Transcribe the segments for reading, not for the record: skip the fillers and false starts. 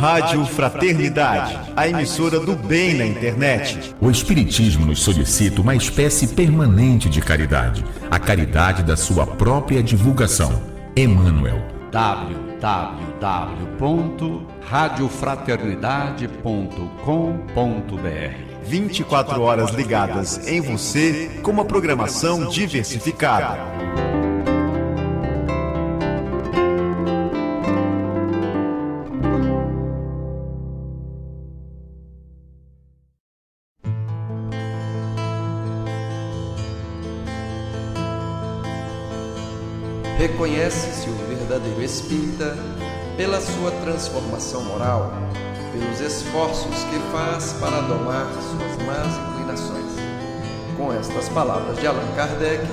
Rádio Fraternidade, a emissora do bem na internet. O Espiritismo nos solicita uma espécie permanente de caridade, a caridade da sua própria divulgação. Emmanuel. www.radiofraternidade.com.br 24 horas ligadas em você com uma programação diversificada. Reconhece-se o verdadeiro espírita pela sua transformação moral, pelos esforços que faz para domar suas más inclinações. Com estas palavras de Allan Kardec,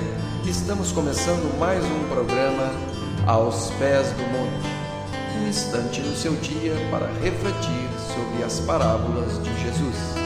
estamos começando mais um programa Aos Pés do Monte, um instante no seu dia para refletir sobre as parábolas de Jesus.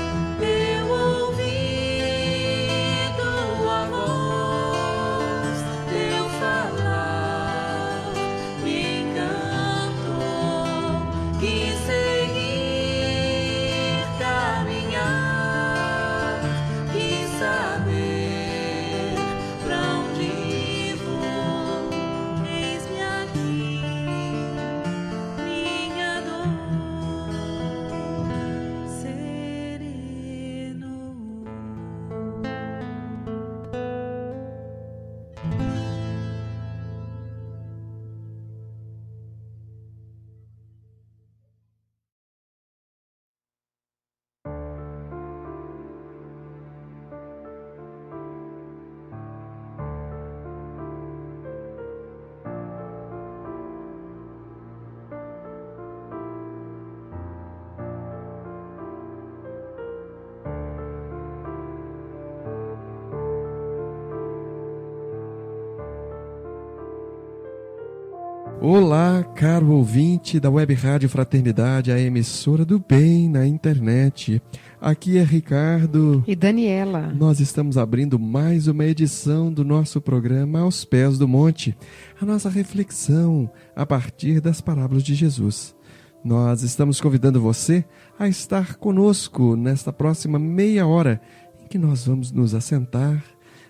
Olá, caro ouvinte da Web Rádio Fraternidade, a emissora do bem na internet. Aqui é Ricardo e Daniela. Nós estamos abrindo mais uma edição do nosso programa Aos Pés do Monte, a nossa reflexão a partir das parábolas de Jesus. Nós estamos convidando você a estar conosco nesta próxima meia hora, em que nós vamos nos assentar,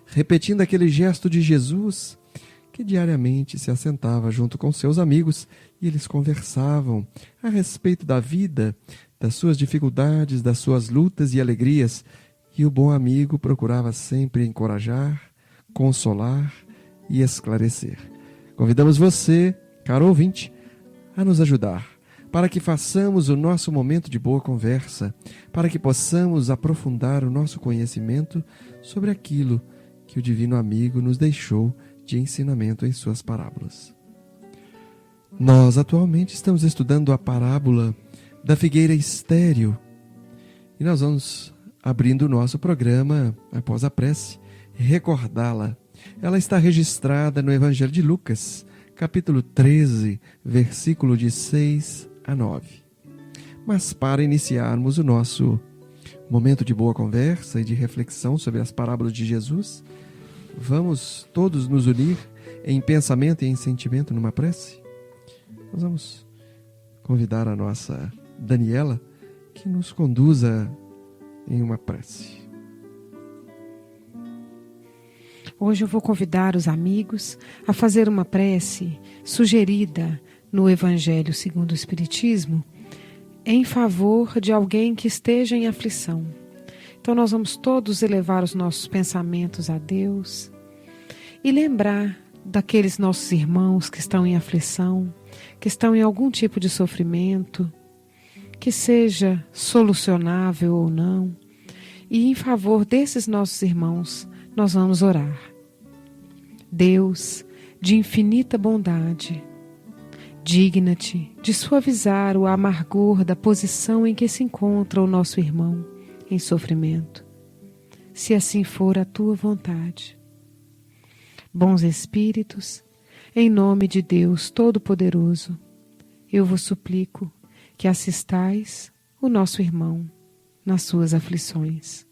repetindo aquele gesto de Jesus, que diariamente se assentava junto com seus amigos e eles conversavam a respeito da vida, das suas dificuldades, das suas lutas e alegrias, e o bom amigo procurava sempre encorajar, consolar e esclarecer. Convidamos você, caro ouvinte, a nos ajudar, para que façamos o nosso momento de boa conversa, para que possamos aprofundar o nosso conhecimento sobre aquilo que o Divino Amigo nos deixou de ensinamento em suas parábolas. Nós atualmente estamos estudando a parábola da figueira estéril e nós vamos abrindo o nosso programa após a prece, recordá-la. Ela está registrada no Evangelho de Lucas, capítulo 13, versículo de 6 a 9. Mas para iniciarmos o nosso momento de boa conversa e de reflexão sobre as parábolas de Jesus, vamos todos nos unir em pensamento e em sentimento numa prece? Nós vamos convidar a nossa Daniela que nos conduza em uma prece. Hoje eu vou convidar os amigos a fazer uma prece sugerida no Evangelho segundo o Espiritismo em favor de alguém que esteja em aflição. Então nós vamos todos elevar os nossos pensamentos a Deus e lembrar daqueles nossos irmãos que estão em aflição, que estão em algum tipo de sofrimento, que seja solucionável ou não. E em favor desses nossos irmãos, nós vamos orar. Deus, de infinita bondade, digna-te de suavizar o amargor da posição em que se encontra o nosso irmão em sofrimento, se assim for a tua vontade. Bons Espíritos, em nome de Deus Todo-Poderoso, eu vos suplico que assistais o nosso irmão nas suas aflições.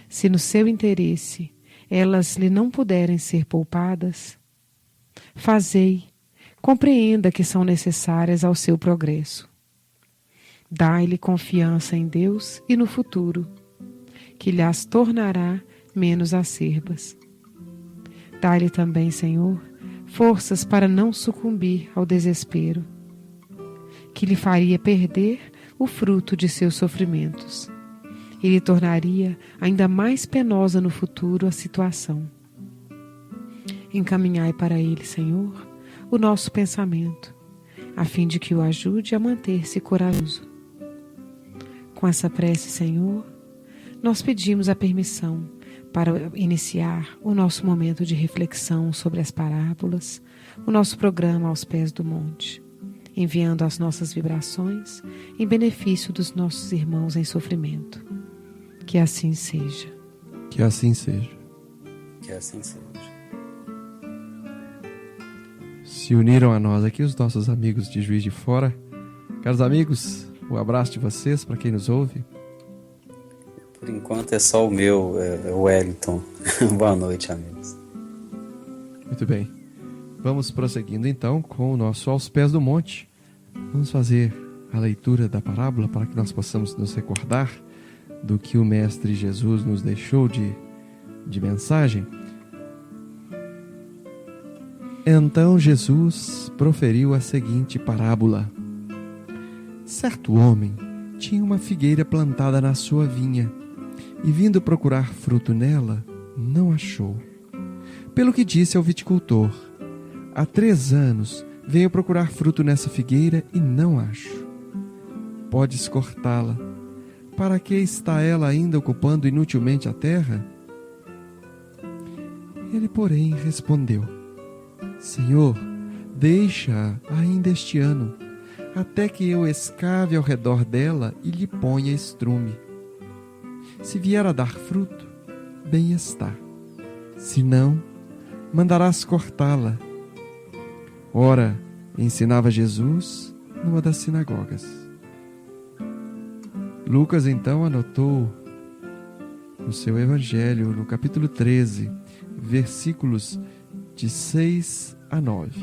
Se no seu interesse elas lhe não puderem ser poupadas, fazei, compreenda que são necessárias ao seu progresso. Dai-lhe confiança em Deus e no futuro, que lhes tornará menos acerbas. Dai-lhe também, Senhor, forças para não sucumbir ao desespero, que lhe faria perder o fruto de seus sofrimentos e lhe tornaria ainda mais penosa no futuro a situação. Encaminhai para ele, Senhor, o nosso pensamento, a fim de que o ajude a manter-se corajoso. Com essa prece, Senhor, nós pedimos a permissão para iniciar o nosso momento de reflexão sobre as parábolas, o nosso programa Aos Pés do Monte, enviando as nossas vibrações em benefício dos nossos irmãos em sofrimento. Que assim seja. Que assim seja. Que assim seja. Se uniram a nós aqui os nossos amigos de Juiz de Fora. Caros amigos, um abraço de vocês para quem nos ouve. Por enquanto é só o meu, é o Wellington. Boa noite, amigos. Muito bem. Vamos prosseguindo então com o nosso Aos Pés do Monte. Vamos fazer a leitura da parábola para que nós possamos nos recordar do que o Mestre Jesus nos deixou de mensagem. Então Jesus proferiu a seguinte parábola. Certo homem tinha uma figueira plantada na sua vinha e, vindo procurar fruto nela, não achou. Pelo que disse ao viticultor: há 3 anos venho procurar fruto nessa figueira e não acho. Podes cortá-la. Para que está ela ainda ocupando inutilmente a terra? Ele, porém, respondeu: Senhor, deixa-a ainda este ano, até que eu escave ao redor dela e lhe ponha estrume. Se vier a dar fruto, bem está. Se não, mandarás cortá-la. Ora, ensinava Jesus numa das sinagogas. Lucas então anotou no seu evangelho, no capítulo 13, versículos de 6 a 9.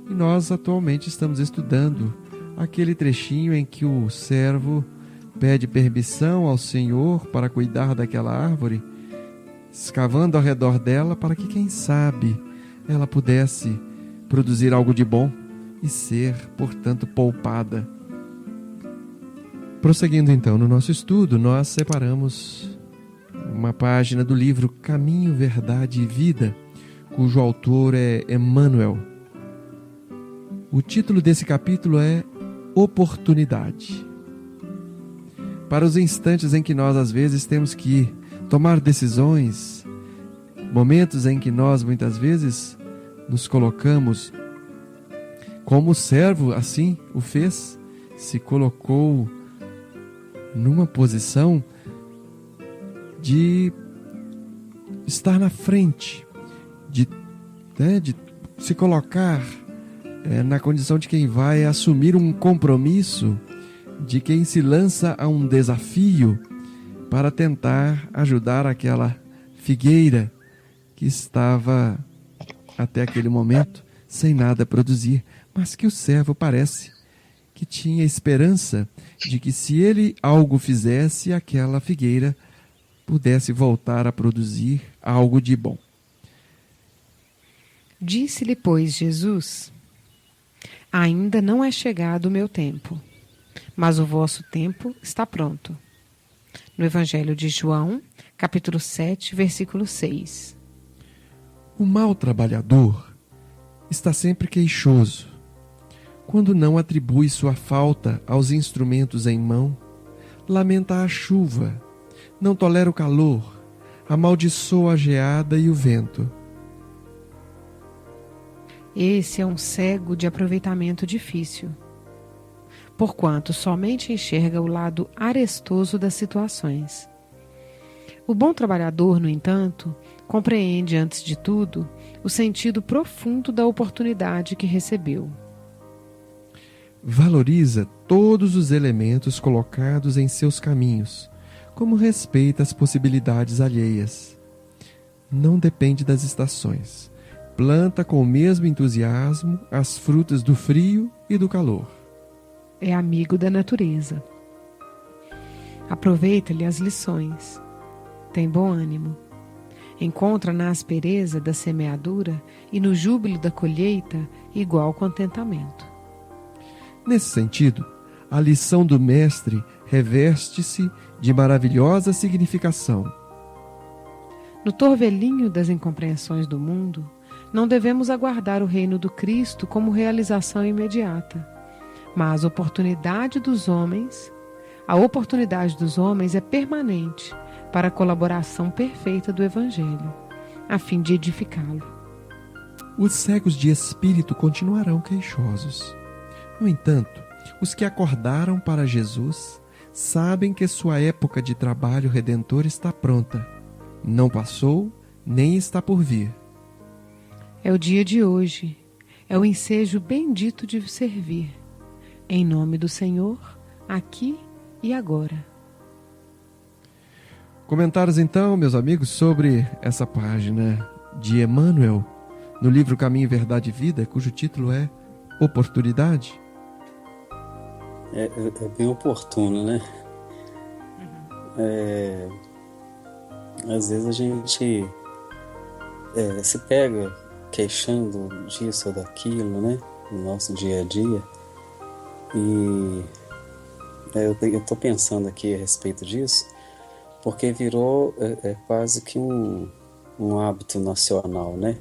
E nós atualmente estamos estudando aquele trechinho em que o servo pede permissão ao Senhor para cuidar daquela árvore, escavando ao redor dela para que, quem sabe, ela pudesse produzir algo de bom e ser, portanto, poupada. Prosseguindo então no nosso estudo, nós separamos uma página do livro Caminho, Verdade e Vida, cujo autor é Emmanuel. O título desse capítulo é Oportunidade. Para os instantes em que nós às vezes temos que tomar decisões, momentos em que nós muitas vezes nos colocamos, como o servo assim o fez, se colocou numa posição de estar na frente, de se colocar na condição de quem vai assumir um compromisso, de quem se lança a um desafio para tentar ajudar aquela figueira que estava até aquele momento sem nada produzir, mas que o servo parece que tinha esperança de que, se ele algo fizesse, aquela figueira pudesse voltar a produzir algo de bom. Disse-lhe, pois, Jesus: ainda não é chegado o meu tempo, mas o vosso tempo está pronto. No Evangelho de João, capítulo 7, versículo 6. O mau trabalhador está sempre queixoso. Quando não atribui sua falta aos instrumentos em mão, lamenta a chuva, não tolera o calor, amaldiçoa a geada e o vento. Esse é um cego de aproveitamento difícil, porquanto somente enxerga o lado arestoso das situações. O bom trabalhador, no entanto, compreende, antes de tudo, o sentido profundo da oportunidade que recebeu. Valoriza todos os elementos colocados em seus caminhos, como respeita as possibilidades alheias. Não depende das estações. Planta com o mesmo entusiasmo as frutas do frio e do calor. É amigo da natureza. Aproveita-lhe as lições. Tem bom ânimo. Encontra na aspereza da semeadura e no júbilo da colheita igual contentamento. Nesse sentido, a lição do Mestre reveste-se de maravilhosa significação. No torvelinho das incompreensões do mundo, não devemos aguardar o reino do Cristo como realização imediata, mas a oportunidade dos homens é permanente para a colaboração perfeita do Evangelho, a fim de edificá-lo. Os cegos de espírito continuarão queixosos. No entanto, os que acordaram para Jesus sabem que sua época de trabalho redentor está pronta. Não passou, nem está por vir. É o dia de hoje, é o ensejo bendito de servir. Em nome do Senhor, aqui e agora. Comentários então, meus amigos, sobre essa página de Emmanuel, no livro Caminho, Verdade e Vida, cujo título é Oportunidade. É bem oportuno, né? Às vezes a gente se pega queixando disso ou daquilo, né? No nosso dia a dia. E eu tô pensando aqui a respeito disso, porque virou quase que um hábito nacional, né?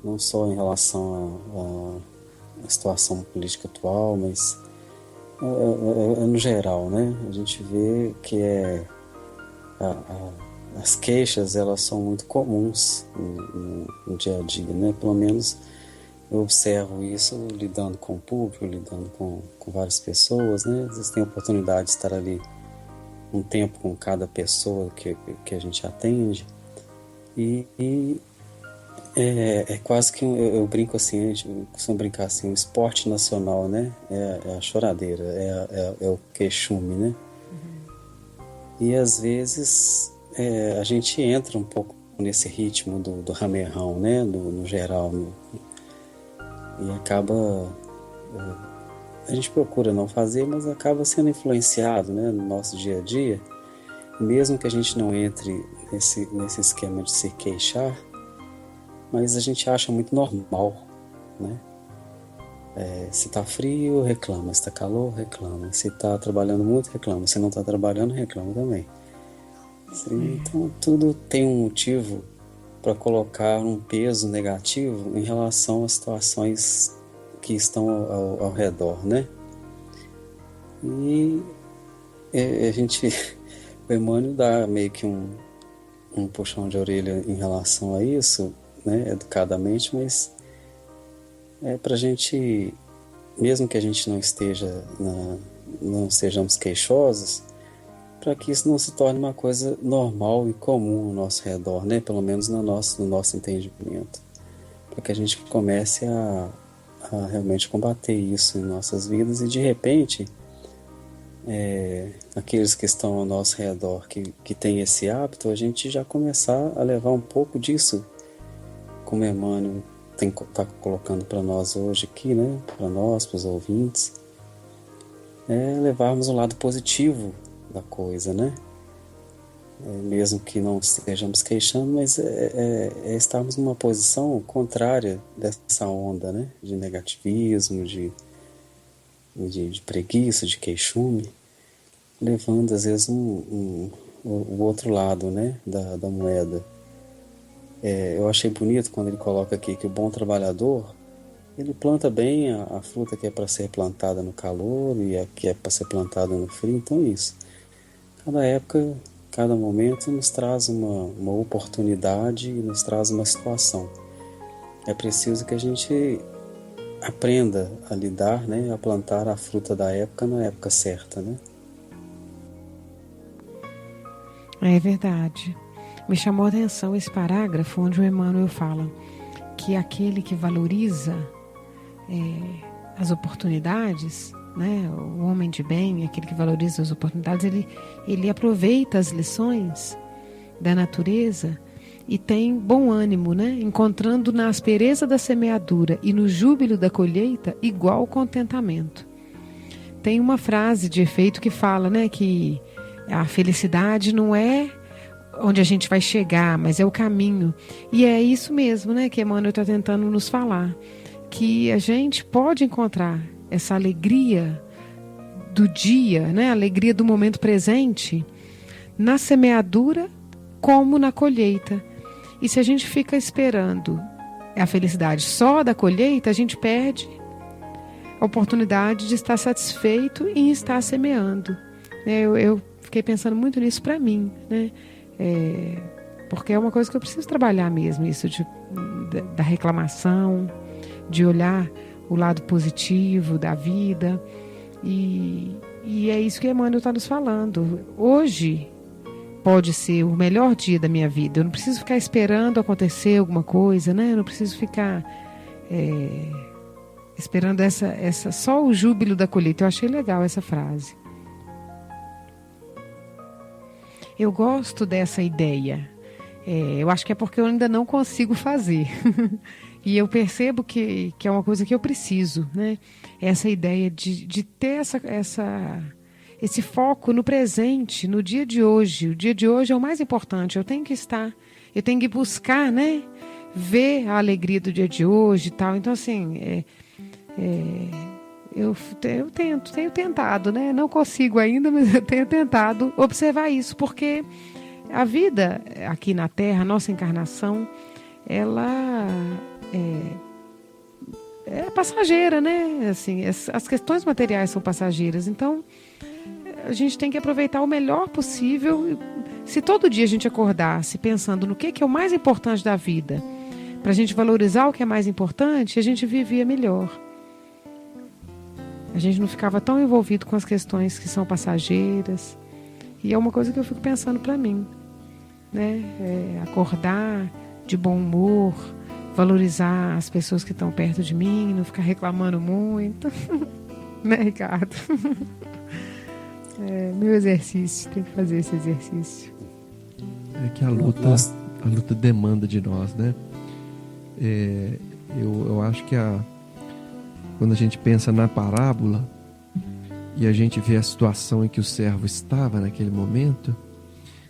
Não só em relação à situação política atual, mas no geral, né? A gente vê que as queixas, elas são muito comuns no dia a dia, né? Pelo menos eu observo isso lidando com o público, lidando com várias pessoas, né? Às vezes tem a oportunidade de estar ali um tempo com cada pessoa que a gente atende e é quase que eu brinco assim, a gente costuma brincar assim, o esporte nacional, né? É a choradeira, é o queixume, né? E às vezes a gente entra um pouco nesse ritmo do ramerrão, né? No geral, e acaba a gente procura não fazer, mas acaba sendo influenciado, né? No nosso dia a dia, mesmo que a gente não entre nesse esquema de se queixar, mas a gente acha muito normal, né? Se tá frio, reclama. Se tá calor, reclama. Se tá trabalhando muito, reclama. Se não tá trabalhando, reclama também. Então, tudo tem um motivo para colocar um peso negativo em relação às situações que estão ao redor, né? E o Emmanuel dá meio que um puxão de orelha em relação a isso, né, educadamente, mas pra gente, mesmo que a gente não sejamos queixosos, para que isso não se torne uma coisa normal e comum ao nosso redor, né, pelo menos no nosso entendimento, para que a gente comece a realmente combater isso em nossas vidas e de repente aqueles que estão ao nosso redor que tem esse hábito, a gente já começar a levar um pouco disso, como Emmanuel está colocando para nós hoje aqui, né? Para nós, para os ouvintes, levarmos um lado positivo da coisa, né? Mesmo que não estejamos queixando, mas estarmos numa posição contrária dessa onda, né? De negativismo, de preguiça, de queixume, levando às vezes o outro lado, né? da moeda. Eu achei bonito quando ele coloca aqui que o bom trabalhador, ele planta bem a fruta que é para ser plantada no calor e a que é para ser plantada no frio. Então é isso. Cada época, cada momento nos traz uma oportunidade e nos traz uma situação. É preciso que a gente aprenda a lidar, né, a plantar a fruta da época na época certa, né? É verdade. Me chamou a atenção esse parágrafo onde o Emmanuel fala que aquele que valoriza as oportunidades, né, o homem de bem, aquele que valoriza as oportunidades, ele aproveita as lições da natureza e tem bom ânimo, né, encontrando na aspereza da semeadura e no júbilo da colheita igual contentamento. Tem uma frase de efeito que fala, né, que A felicidade não é onde a gente vai chegar, mas é o caminho. E é isso mesmo, né, que Emmanuel está tentando nos falar, que a gente pode encontrar essa alegria do dia, né, a alegria do momento presente, na semeadura como na colheita. E se a gente fica esperando a felicidade só da colheita, a gente perde a oportunidade de estar satisfeito e estar semeando. Eu fiquei pensando muito nisso para mim, né? Porque é uma coisa que eu preciso trabalhar mesmo, isso da reclamação, de olhar o lado positivo da vida. E é isso que Emmanuel está nos falando. Hoje pode ser o melhor dia da minha vida. Eu não preciso ficar esperando acontecer alguma coisa, né? Eu não preciso ficar esperando só o júbilo da colheita. Eu achei legal essa frase. Eu gosto dessa ideia. Eu acho que é porque eu ainda não consigo fazer. E eu percebo que é uma coisa que eu preciso, né? Essa ideia de ter esse foco no presente, no dia de hoje. O dia de hoje é o mais importante. Eu tenho que buscar, né? Ver a alegria do dia de hoje e tal. Então, assim, eu tenho tentado, né? Não consigo ainda, mas eu tenho tentado observar isso, porque a vida aqui na Terra, a nossa encarnação, ela é passageira, né? Assim, as questões materiais são passageiras, então a gente tem que aproveitar o melhor possível. Se todo dia a gente acordasse pensando no que é o mais importante da vida, para a gente valorizar o que é mais importante, a gente vivia melhor. A gente não ficava tão envolvido com as questões que são passageiras. E é uma coisa que eu fico pensando para mim, né? Acordar de bom humor, valorizar as pessoas que estão perto de mim, não ficar reclamando muito. Né, Ricardo? Meu exercício, tem que fazer esse exercício. É que a luta demanda de nós, né? Eu acho que quando a gente pensa na parábola e a gente vê a situação em que o servo estava naquele momento,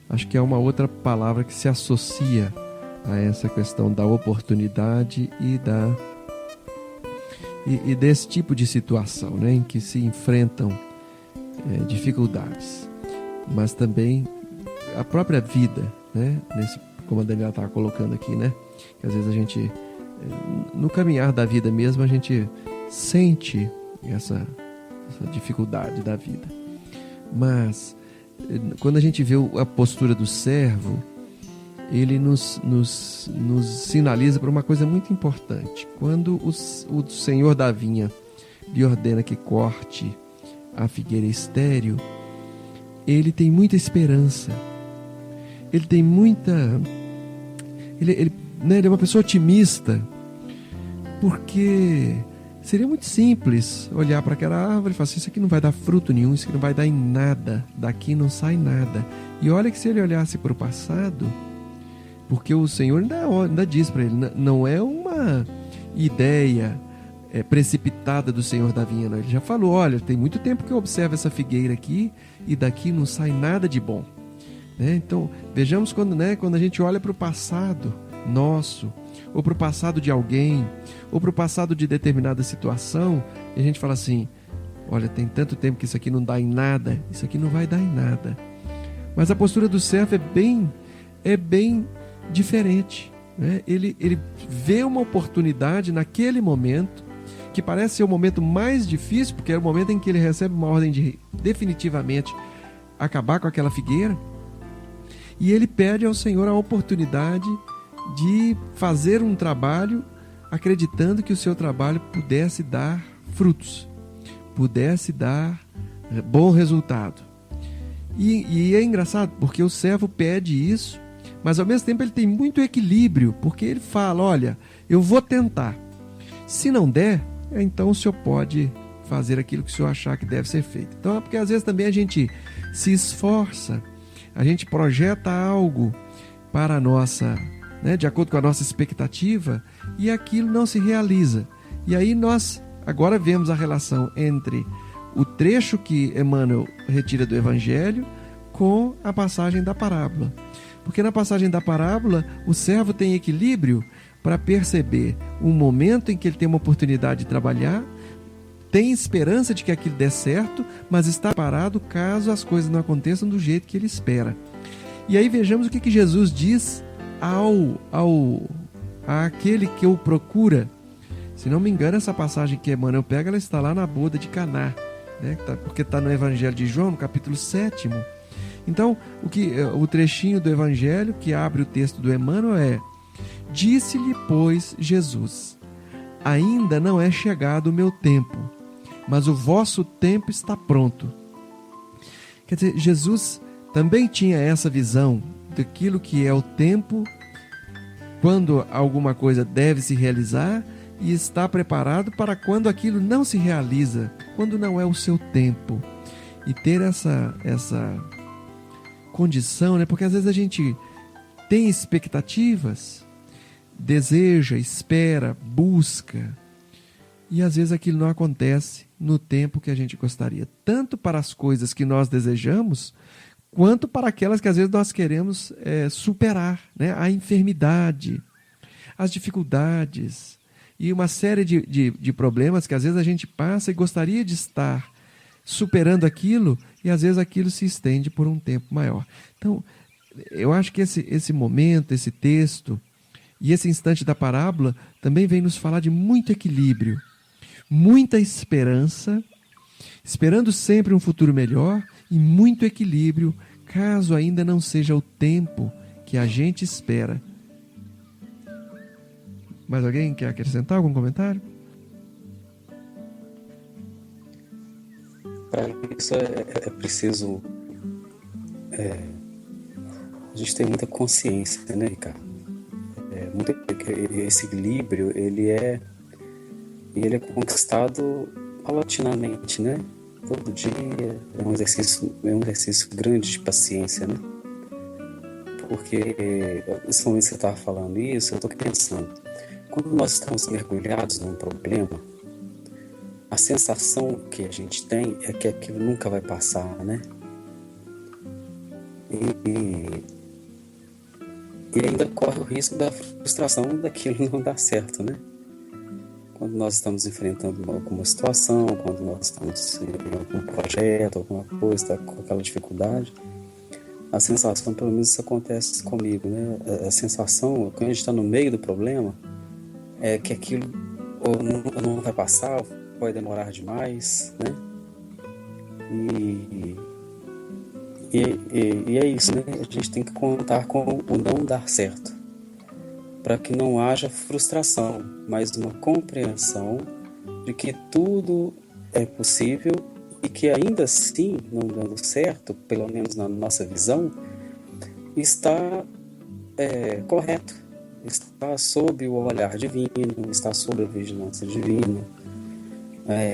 acho que é uma outra palavra que se associa a essa questão da oportunidade e desse tipo de situação, né, em que se enfrentam dificuldades, mas também a própria vida, né, como a Daniela estava colocando aqui, né, que às vezes a gente, no caminhar da vida mesmo, a gente sente essa dificuldade da vida. Mas quando a gente vê a postura do servo, ele nos sinaliza para uma coisa muito importante. Quando o senhor da vinha lhe ordena que corte a figueira estéril, ele tem muita esperança. Ele tem muita... Ele é uma pessoa otimista, porque seria muito simples olhar para aquela árvore e falar assim: isso aqui não vai dar fruto nenhum, isso aqui não vai dar em nada, daqui não sai nada. E olha que se ele olhasse para o passado, porque o Senhor ainda diz para ele, não é uma ideia precipitada do Senhor da vinha, não. Ele já falou: olha, tem muito tempo que eu observo essa figueira aqui e daqui não sai nada de bom. Então, vejamos quando a gente olha para o passado nosso, ou para o passado de alguém, ou para o passado de determinada situação, e a gente fala assim: olha, tem tanto tempo que isso aqui não dá em nada, isso aqui não vai dar em nada. Mas a postura do servo é bem diferente, né? Ele vê uma oportunidade naquele momento, que parece ser o momento mais difícil, porque é o momento em que ele recebe uma ordem de definitivamente acabar com aquela figueira, e ele pede ao Senhor a oportunidade de fazer um trabalho, acreditando que o seu trabalho pudesse dar frutos, pudesse dar bom resultado. E é engraçado, porque o servo pede isso, mas ao mesmo tempo ele tem muito equilíbrio, porque ele fala: olha, eu vou tentar, se não der, então o senhor pode fazer aquilo que o senhor achar que deve ser feito. Então é porque às vezes também a gente se esforça, a gente projeta algo para a nossa, de acordo com a nossa expectativa, e aquilo não se realiza. E aí nós agora vemos a relação entre o trecho que Emmanuel retira do Evangelho com a passagem da parábola. Porque na passagem da parábola, o servo tem equilíbrio para perceber o momento em que ele tem uma oportunidade de trabalhar, tem esperança de que aquilo dê certo, mas está parado caso as coisas não aconteçam do jeito que ele espera. E aí vejamos o que Jesus diz àquele que o procura. Se não me engano, essa passagem que Emmanuel pega, ela está lá na boda de Caná, né? Porque está no Evangelho de João, no capítulo 7. Então, o trechinho do Evangelho que abre o texto do Emmanuel é: disse-lhe, pois, Jesus: ainda não é chegado o meu tempo, mas o vosso tempo está pronto. Quer dizer, Jesus também tinha essa visão daquilo que é o tempo, quando alguma coisa deve se realizar, e está preparado para quando aquilo não se realiza, quando não é o seu tempo. E ter essa condição, né? Porque às vezes a gente tem expectativas, deseja, espera, busca, e às vezes aquilo não acontece no tempo que a gente gostaria, tanto para as coisas que nós desejamos, quanto para aquelas que às vezes nós queremos superar, né? A enfermidade, as dificuldades e uma série de problemas que às vezes a gente passa e gostaria de estar superando aquilo, e às vezes aquilo se estende por um tempo maior. Então, eu acho que esse momento, esse texto e esse instante da parábola também vem nos falar de muito equilíbrio, muita esperança, esperando sempre um futuro melhor, e muito equilíbrio, caso ainda não seja o tempo que a gente espera. Mais alguém quer acrescentar algum comentário? Para isso é preciso a gente ter muita consciência, né, Ricardo? Esse equilíbrio ele é conquistado paulatinamente, né? Todo dia é um exercício grande de paciência, né? Porque nesse momento que você estava falando isso, eu estou pensando, quando nós estamos mergulhados num problema, a sensação que a gente tem é que aquilo nunca vai passar, né? E ainda corre o risco da frustração daquilo não dar certo, né? Quando nós estamos enfrentando alguma situação, quando nós estamos em algum projeto, alguma coisa, com aquela dificuldade, a sensação, pelo menos isso acontece comigo, né? A sensação, quando a gente está no meio do problema, é que aquilo ou não vai passar, ou vai demorar demais, né? E é isso, né? A gente tem que contar com o não dar certo, para que não haja frustração, mas uma compreensão de que tudo é possível e que ainda assim, não dando certo, pelo menos na nossa visão, está correto, está sob o olhar divino, está sob a vigilância divina.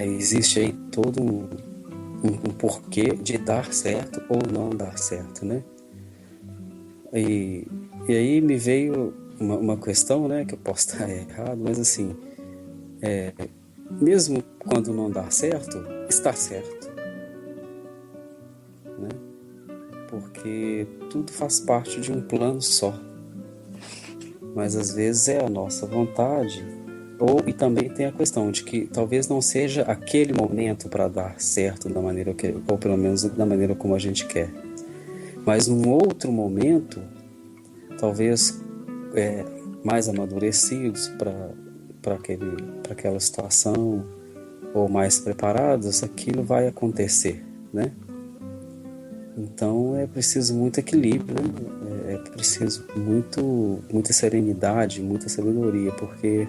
Existe aí todo um porquê de dar certo ou não dar certo, né? E aí me veio uma questão, né, que eu posso estar errado, mas assim, mesmo quando não dá certo, está certo, né? Porque tudo faz parte de um plano só, mas às vezes é a nossa vontade, e também tem a questão de que talvez não seja aquele momento para dar certo da maneira que, ou pelo menos da maneira como a gente quer, mas num outro momento, talvez mais amadurecidos para aquela situação, ou mais preparados, aquilo vai acontecer, né? Então é preciso muito equilíbrio, né? É preciso muita serenidade, muita sabedoria, porque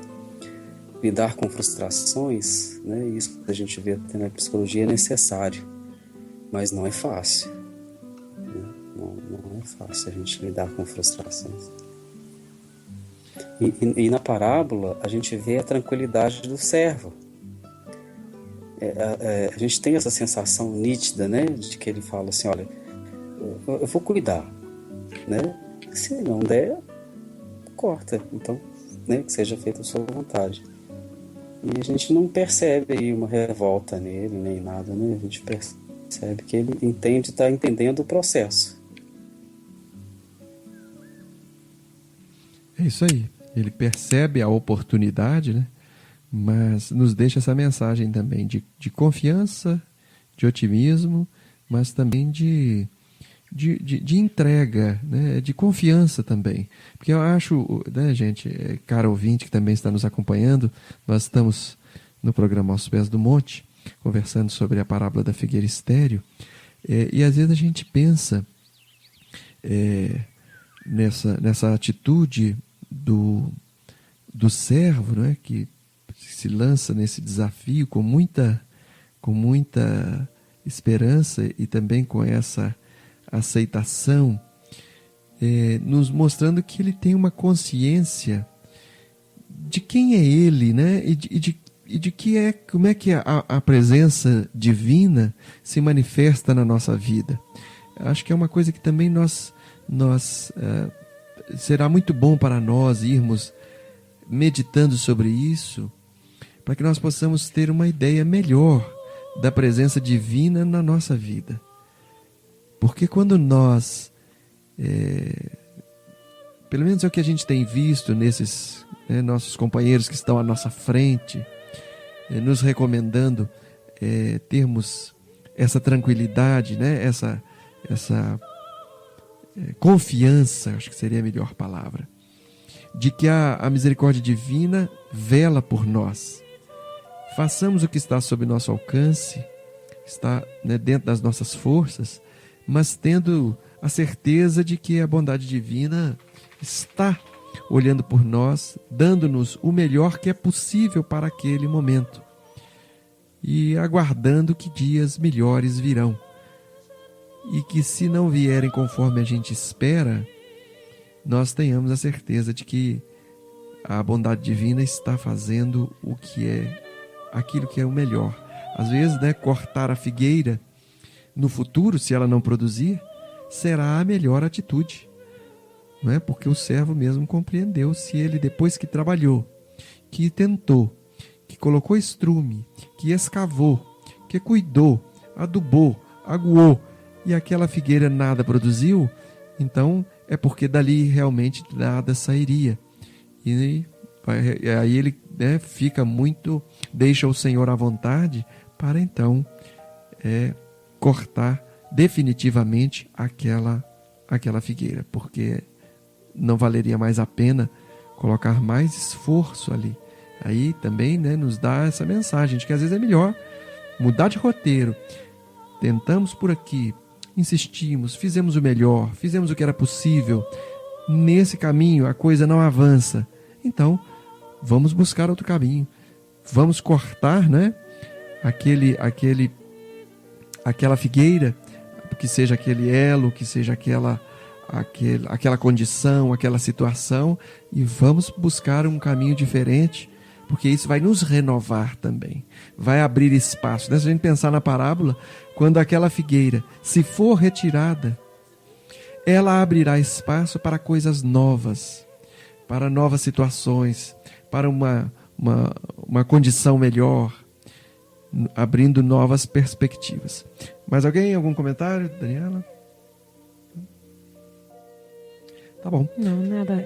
lidar com frustrações, né, isso que a gente vê até na psicologia, é necessário, mas não é fácil, né? Não é fácil a gente lidar com frustrações. E na parábola a gente vê a tranquilidade do servo. A gente tem essa sensação nítida, né, de que ele fala assim, olha, eu vou cuidar, né? Se não der, corta, então, né, que seja feita a sua vontade. E a gente não percebe aí uma revolta nele, nem nada, né? A gente percebe que ele está entendendo o processo. É isso aí. Ele percebe a oportunidade, né? Mas nos deixa essa mensagem também de confiança, de otimismo, mas também de entrega, né? De confiança também. Porque eu acho, né, gente, caro ouvinte que também está nos acompanhando, nós estamos no programa Aos Pés do Monte, conversando sobre a parábola da figueira estéril, e às vezes a gente pensa nessa atitude do servo, né, que se lança nesse desafio com muita esperança e também com essa aceitação, nos mostrando que ele tem uma consciência de quem é ele, né, e de como é que a presença divina se manifesta na nossa vida. Acho que é uma coisa que também será muito bom para nós irmos meditando sobre isso, para que nós possamos ter uma ideia melhor da presença divina na nossa vida. Porque quando nós, pelo menos é o que a gente tem visto nesses nossos companheiros que estão à nossa frente, nos recomendando termos essa tranquilidade, né? essa confiança, acho que seria a melhor palavra, de que a misericórdia divina vela por nós. Façamos o que está sob nosso alcance, está, né, dentro das nossas forças, mas tendo a certeza de que a bondade divina está olhando por nós, dando-nos o melhor que é possível para aquele momento e aguardando que dias melhores virão. E que, se não vierem conforme a gente espera, nós tenhamos a certeza de que a bondade divina está fazendo aquilo que é o melhor. Às vezes, né, cortar a figueira no futuro, se ela não produzir, será a melhor atitude. Não é? Porque o servo mesmo compreendeu, se ele, depois que trabalhou, que tentou, que colocou estrume, que escavou, que cuidou, adubou, aguou, e aquela figueira nada produziu, então é porque dali realmente nada sairia. E aí ele, né, fica muito, deixa o Senhor à vontade para então cortar definitivamente aquela figueira, porque não valeria mais a pena colocar mais esforço ali. Aí também, né, nos dá essa mensagem de que às vezes é melhor mudar de roteiro. Tentamos por aqui, insistimos, fizemos o melhor, fizemos o que era possível. Nesse caminho a coisa não avança. Então, vamos buscar outro caminho. Vamos cortar, né, aquela figueira, que seja aquele elo, que seja aquela condição, aquela situação, e vamos buscar um caminho diferente, porque isso vai nos renovar também, vai abrir espaço. Se a gente pensar na parábola, quando aquela figueira se for retirada, ela abrirá espaço para coisas novas, para novas situações, para uma condição melhor, abrindo novas perspectivas. Mais alguém? Algum comentário, Daniela? Tá bom. Não,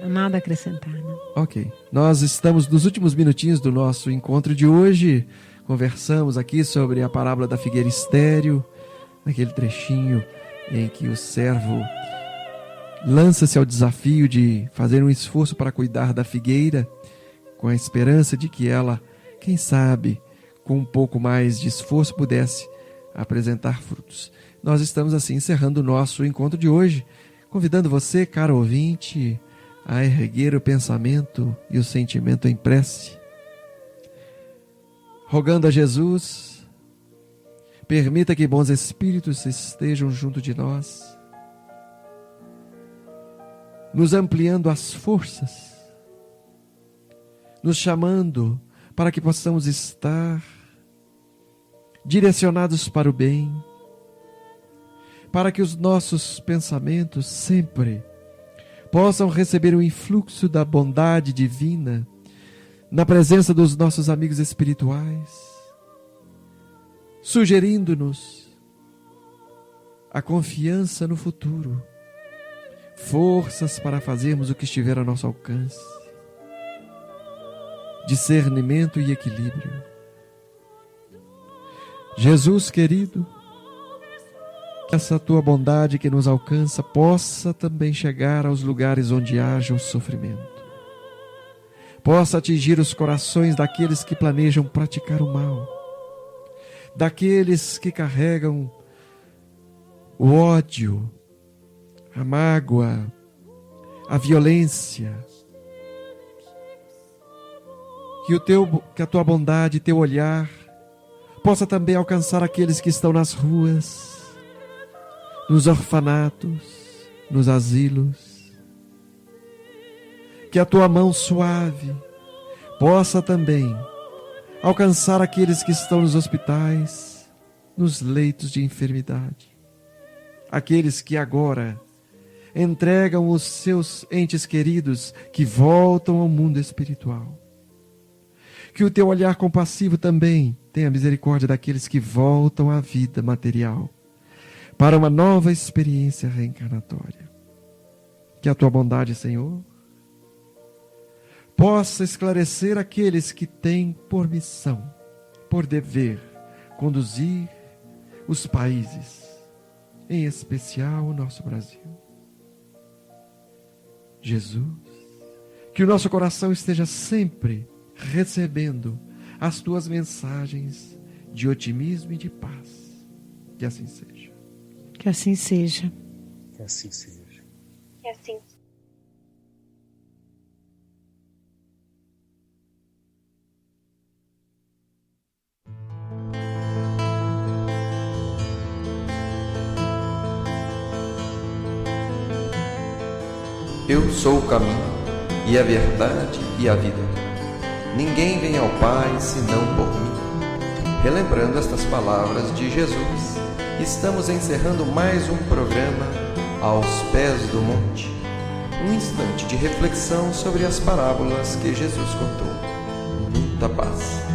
nada a acrescentar, não. Ok. Nós estamos nos últimos minutinhos do nosso encontro de hoje. Conversamos aqui sobre a parábola da figueira estéril, naquele trechinho em que o servo lança-se ao desafio de fazer um esforço para cuidar da figueira, com a esperança de que ela, quem sabe, com um pouco mais de esforço, pudesse apresentar frutos. Nós estamos assim encerrando o nosso encontro de hoje, convidando você, caro ouvinte, a erguer o pensamento e o sentimento em prece, rogando a Jesus, permita que bons espíritos estejam junto de nós, nos ampliando as forças, nos chamando para que possamos estar direcionados para o bem, para que os nossos pensamentos sempre possam receber o influxo da bondade divina na presença dos nossos amigos espirituais, sugerindo-nos a confiança no futuro, forças para fazermos o que estiver ao nosso alcance, discernimento e equilíbrio. Jesus querido, que essa tua bondade que nos alcança possa também chegar aos lugares onde haja o sofrimento, possa atingir os corações daqueles que planejam praticar o mal, daqueles que carregam o ódio, a mágoa, a violência. Que a tua bondade, teu olhar, possa também alcançar aqueles que estão nas ruas, nos orfanatos, nos asilos. Que a tua mão suave possa também alcançar aqueles que estão nos hospitais, nos leitos de enfermidade. Aqueles que agora entregam os seus entes queridos que voltam ao mundo espiritual. Que o teu olhar compassivo também tenha misericórdia daqueles que voltam à vida material, para uma nova experiência reencarnatória. Que a tua bondade, Senhor, possa esclarecer aqueles que têm por missão, por dever, conduzir os países, em especial o nosso Brasil. Jesus, que o nosso coração esteja sempre recebendo as tuas mensagens de otimismo e de paz. Que assim seja. Que assim seja. Que assim seja. Que assim. Eu sou o caminho, e a verdade e a vida. Ninguém vem ao Pai senão por mim. Relembrando estas palavras de Jesus, estamos encerrando mais um programa Aos Pés do Monte. Um instante de reflexão sobre as parábolas que Jesus contou. Muita paz.